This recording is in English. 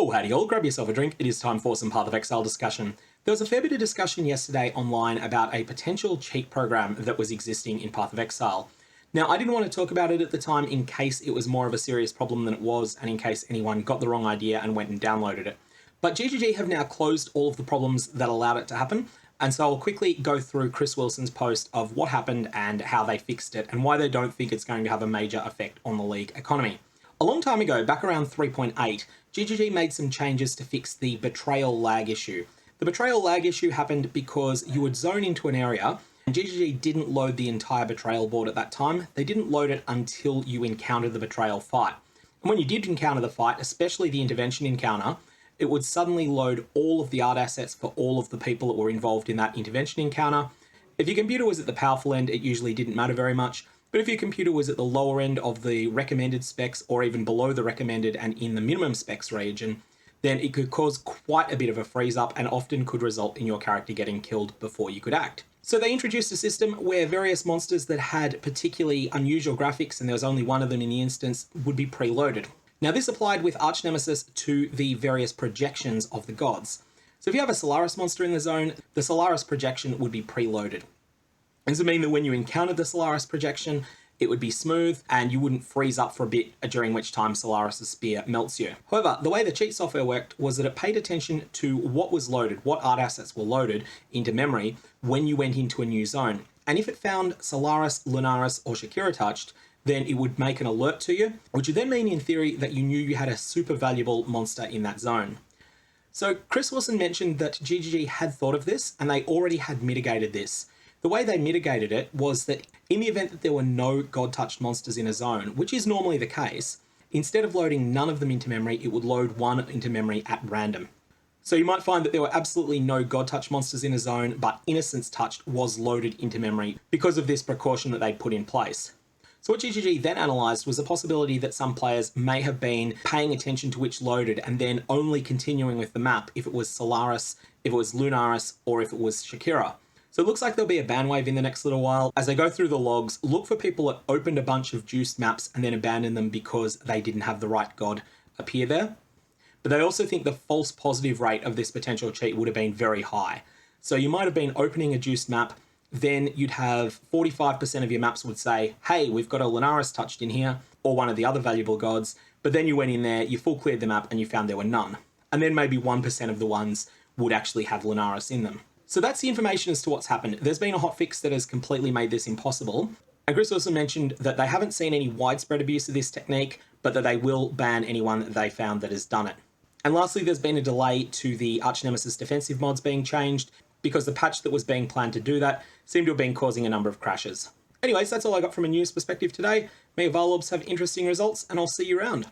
Oh, howdy all, grab yourself a drink. It is time for some PathOfExile discussion. There was a fair bit of discussion yesterday online about a potential cheat program that was existing in PathOfExile. Now, I didn't want to talk about it at the time in case it was more of a serious problem than it was, and in case anyone got the wrong idea and went and downloaded it. But GGG have now closed all of the problems that allowed it to happen, and so I'll quickly go through Chris Wilson's post of what happened and how they fixed it, and why they don't think it's going to have a major effect on the League economy. A long time ago, back around 3.8, GGG made some changes to fix the betrayal lag issue. The betrayal lag issue happened because you would zone into an area, and GGG didn't load the entire betrayal board at that time. They didn't load it until you encountered the betrayal fight. And when you did encounter the fight, especially the intervention encounter, it would suddenly load all of the art assets for all of the people that were involved in that intervention encounter. If your computer was at the powerful end, it usually didn't matter very much. But if your computer was at the lower end of the recommended specs, or even below the recommended and in the minimum specs region, then it could cause quite a bit of a freeze up and often could result in your character getting killed before you could act. So they introduced a system where various monsters that had particularly unusual graphics, and there was only one of them in the instance, would be preloaded. Now this applied with Archnemesis to the various projections of the gods. So if you have a Solaris monster in the zone, the Solaris projection would be preloaded. This would mean that when you encountered the Solaris projection, it would be smooth and you wouldn't freeze up for a bit, during which time Solaris's spear melts you. However, the way the cheat software worked was that it paid attention to what was loaded, what art assets were loaded into memory when you went into a new zone. And if it found Solaris, Lunaris, or Shakira touched, then it would make an alert to you, which would then mean in theory that you knew you had a super valuable monster in that zone. So Chris Wilson mentioned that GGG had thought of this and they already had mitigated this. The way they mitigated it was that in the event that there were no god-touched monsters in a zone, which is normally the case, instead of loading none of them into memory, it would load one into memory at random. So you might find that there were absolutely no god-touched monsters in a zone, but Innocence Touched was loaded into memory because of this precaution that they'd put in place. So what GGG then analysed was the possibility that some players may have been paying attention to which loaded and then only continuing with the map if it was Solaris, if it was Lunaris, or if it was Shakira. So it looks like there'll be a Banwave in the next little while. As they go through the logs, look for people that opened a bunch of juiced maps and then abandoned them because they didn't have the right god appear there. But they also think the false positive rate of this potential cheat would have been very high. So you might have been opening a juiced map, then you'd have 45% of your maps would say, hey, we've got a Lunaris touched in here, or one of the other valuable gods. But then you went in there, you full cleared the map, and you found there were none. And then maybe 1% of the ones would actually have Lunaris in them. So that's the information as to what's happened. There's been a hotfix that has completely made this impossible. And Chris also mentioned that they haven't seen any widespread abuse of this technique, but that they will ban anyone that they found that has done it. And lastly, there's been a delay to the Archnemesis defensive mods being changed because the patch that was being planned to do that seemed to have been causing a number of crashes. Anyways, that's all I got from a news perspective today. May your Varlobs have interesting results, and I'll see you around.